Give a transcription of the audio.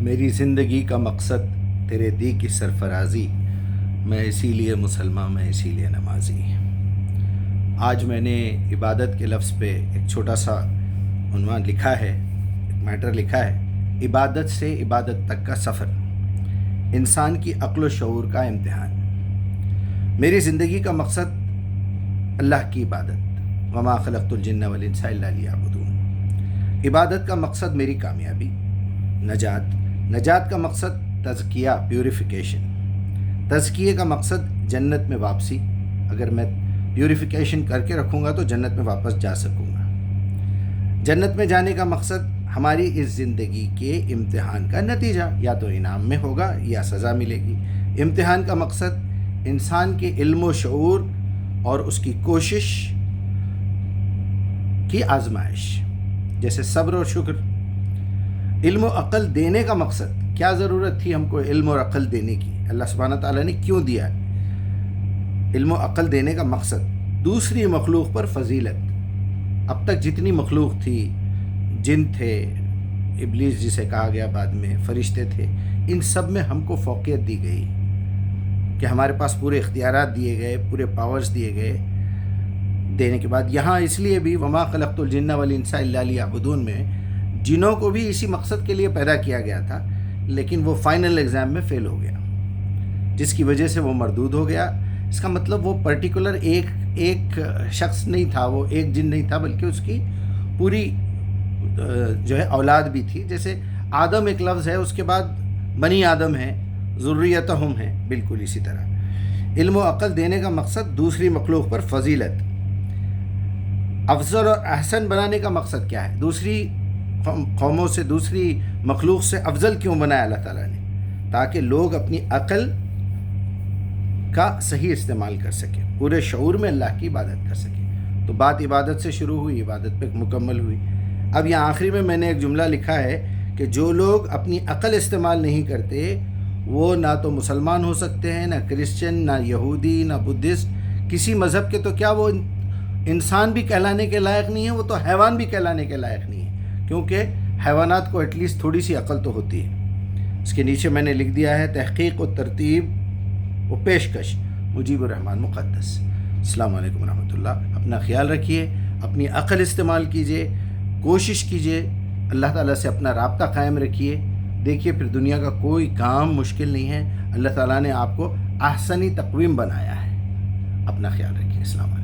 میری زندگی کا مقصد تیرے دی کی سرفرازی، میں اسی لیے مسلمان، میں اسی لیے نمازی۔ آج میں نے عبادت کے لفظ پہ ایک چھوٹا سا عنوان لکھا ہے، ایک میٹر لکھا ہے، عبادت سے عبادت تک کا سفر، انسان کی عقل و شعور کا امتحان۔ میری زندگی کا مقصد اللہ کی عبادت، وما خلقت الجن والانس الا لیعبدون۔ عبادت کا مقصد میری کامیابی، نجات کا مقصد تزکیہ، پیوریفیکیشن، تزکیے کا مقصد جنت میں واپسی، اگر میں پیوریفیکیشن کر کے رکھوں گا تو جنت میں واپس جا سکوں گا۔ جنت میں جانے کا مقصد ہماری اس زندگی کے امتحان کا نتیجہ، یا تو انعام میں ہوگا یا سزا ملے گی۔ امتحان کا مقصد انسان کے علم و شعور اور اس کی کوشش کی آزمائش، جیسے صبر اور شکر۔ علم و عقل دینے کا مقصد، کیا ضرورت تھی ہم کو علم اور عقل دینے کی؟ اللہ سبحانہ تعالیٰ نے کیوں دیا؟ علم و عقل دینے کا مقصد دوسری مخلوق پر فضیلت۔ اب تک جتنی مخلوق تھی، جن تھے، ابلیس جسے کہا گیا بعد میں، فرشتے تھے، ان سب میں ہم کو فوقیت دی گئی کہ ہمارے پاس پورے اختیارات دیے گئے، پورے پاورز دیے گئے۔ دینے کے بعد یہاں اس لیے بھی وما خلقت الجن والانس الا لیعبدون میں جنوں کو بھی اسی مقصد کے لیے پیدا کیا گیا تھا، لیکن وہ فائنل ایگزام میں فیل ہو گیا، جس کی وجہ سے وہ مردود ہو گیا۔ اس کا مطلب وہ پرٹیکولر ایک شخص نہیں تھا، وہ ایک جن نہیں تھا، بلکہ اس کی پوری جو ہے اولاد بھی تھی۔ جیسے آدم ایک لفظ ہے، اس کے بعد بنی آدم ہیں، ذریتہم ہیں، بالکل اسی طرح علم و عقل دینے کا مقصد دوسری مخلوق پر فضیلت۔ افضل اور احسن بنانے کا مقصد کیا ہے؟ دوسری قوموں سے، دوسری مخلوق سے افضل کیوں بنایا اللہ تعالیٰ نے؟ تاکہ لوگ اپنی عقل کا صحیح استعمال کر سکیں، پورے شعور میں اللہ کی عبادت کر سکیں۔ تو بات عبادت سے شروع ہوئی، عبادت پہ مکمل ہوئی۔ اب یہاں آخری میں نے ایک جملہ لکھا ہے کہ جو لوگ اپنی عقل استعمال نہیں کرتے وہ نہ تو مسلمان ہو سکتے ہیں، نہ کرسچن، نہ یہودی، نہ بدھسٹ، کسی مذہب کے، تو کیا وہ انسان بھی کہلانے کے لائق نہیں ہے، وہ تو حیوان بھی کہلانے کے لائق نہیں ہے، کیونکہ حیوانات کو ایٹ لیسٹ تھوڑی سی عقل تو ہوتی ہے۔ اس کے نیچے میں نے لکھ دیا ہے تحقیق و ترتیب و پیشکش مجیب الرحمن مقدس۔ السلام علیکم ورحمۃ اللہ۔ اپنا خیال رکھیے، اپنی عقل استعمال کیجیے، کوشش کیجیے، اللہ تعالیٰ سے اپنا رابطہ قائم رکھیے۔ دیکھیے پھر دنیا کا کوئی کام مشکل نہیں ہے، اللہ تعالیٰ نے آپ کو احسنی تقویم بنایا ہے۔ اپنا خیال رکھیے۔ السلام علیکم۔